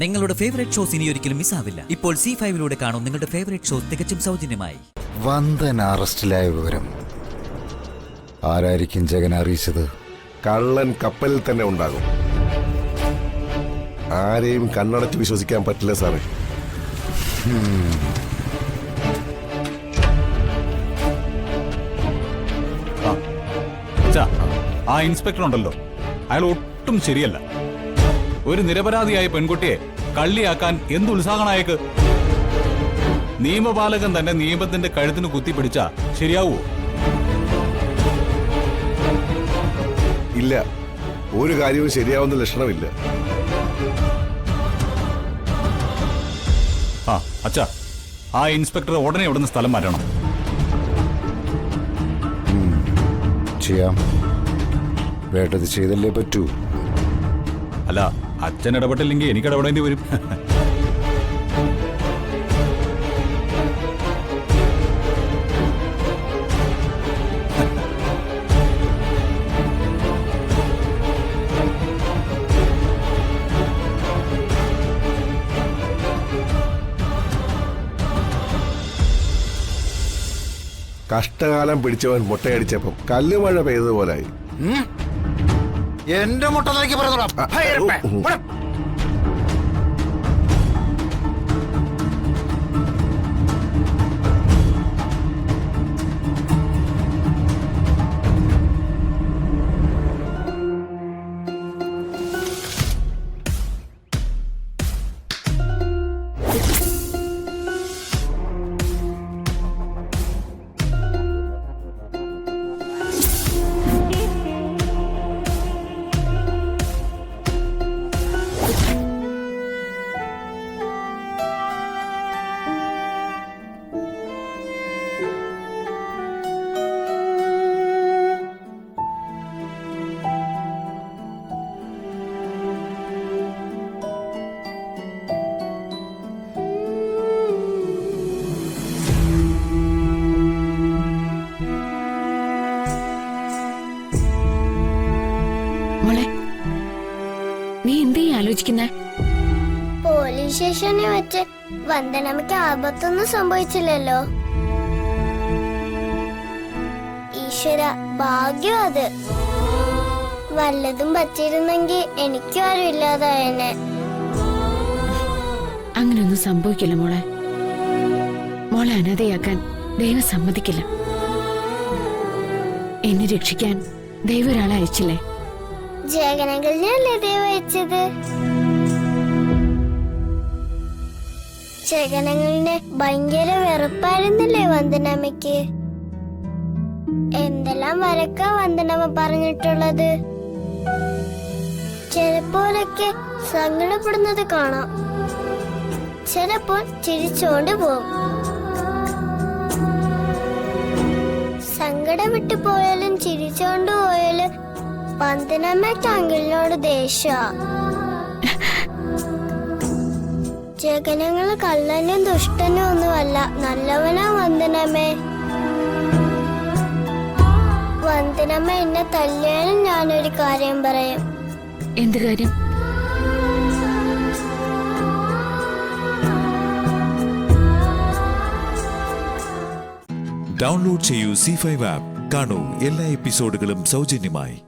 നിങ്ങളുടെ favourite shows ഇനി ഒരിക്കലും മിസ്സാവില്ല. ഇപ്പോൾ C5 കാണും നിങ്ങളുടെ ഫേവറേറ്റ് ഷോസ് തികച്ചും സൗജന്യമായി. വന്ദൻ അറസ്റ്റിലായ വിവരം ആരായിരിക്കും ജഗൻ അറിയിച്ചത്? കള്ളൻ കപ്പലിൽ തന്നെ ഉണ്ടാകും. ആരെയും കണ്ണടച്ച് വിശ്വസിക്കാൻ പറ്റില്ല സാറേ. ആ ഇൻസ്പെക്ടർ ഉണ്ടല്ലോ, അയാൾ ഒട്ടും ശരിയല്ല. ഒരു നിരപരാധിയായ പെൺകുട്ടിയെ കള്ളിയാക്കാൻ എന്ത് ഉത്സാഹനായേക്ക്. നിയമപാലകൻ തന്നെ നിയമത്തിന്റെ കഴുത്തിന് കുത്തിപ്പിടിച്ച ശരിയാവൂ? ഇല്ല, ഒരു കാര്യവും ശരിയാവുന്ന ലക്ഷണമില്ല. അച്ഛാ, ആ ഇൻസ്പെക്ടർ ഉടനെ ഇവിടുന്ന് സ്ഥലം മാറ്റണം. ചെയ്യാം, വേണ്ടത് ചെയ്തല്ലേ പറ്റൂ. അല്ല, അച്ഛൻ ഇടപെട്ടില്ലെങ്കിൽ എനിക്ക് ഇടപെടേണ്ടി വരും. കഷ്ടകാലം പിടിച്ചവൻ മുട്ടയടിച്ചപ്പം കല്ലുമഴ പെയ്തതുപോലായി. എന്റെ മുട്ട പറയുന്നു. നീ എന്തീ ആലോചിക്കുന്നേ? പോലീസ് സ്റ്റേഷനിൽ വെച്ച് വന്ദനമ്മയ്ക്ക് ആപത്തൊന്നും സംഭവിച്ചില്ലല്ലോ. ഈശ്വര, ഭാഗ്യം അത്. വല്ലതും പറ്റിയിരുന്നെങ്കിൽ എനിക്കും ആരും ഇല്ലാതായനെ. അങ്ങനെയൊന്നും സംഭവിക്കില്ല മോളെ. മോളെ അനാഥയാക്കാൻ ദൈവം സമ്മതിക്കില്ല. എന്നെ രക്ഷിക്കാൻ ദൈവം ഒരാളെ അയച്ചില്ലേ? ജഗനങ്ങളിലല്ലേ ദൈവം അയച്ചത്? ജഗനങ്ങളിനെ ഭയങ്കര വെറുപ്പായിരുന്നില്ലേ വന്ദനമ്മയ്ക്ക്? എന്തെല്ലാം വരക്കാ വന്ദനമ്മ പറഞ്ഞിട്ടുള്ളത്. ചിലപ്പോഴൊക്കെ സങ്കടപ്പെടുന്നത് കാണാം, ചിലപ്പോൾ ചിരിച്ചോണ്ട് പോവും. സങ്കടം വിട്ടു പോയാലും ചിരിച്ചോണ്ട് പോയാലും വന്ദനമ്മയ്ക്ക് അങ്കിളിനോട് ദേഷ്യ. ജഗനങ്ങള് കള്ളനും ദുഷ്ടനും ഒന്നുമല്ല, നല്ലവനാ വന്ദനമ്മേ. വന്ദനമ്മ എന്നെ തല്ലിയാലും ഞാനൊരു കാര്യം പറയാം. എന്ത് കാര്യം? ഡൗൺലോഡ് ചെയ്യൂ C5 ആപ്പ്. കാണൂ എല്ലാ എപ്പിസോഡുകളും സൗജന്യമായി.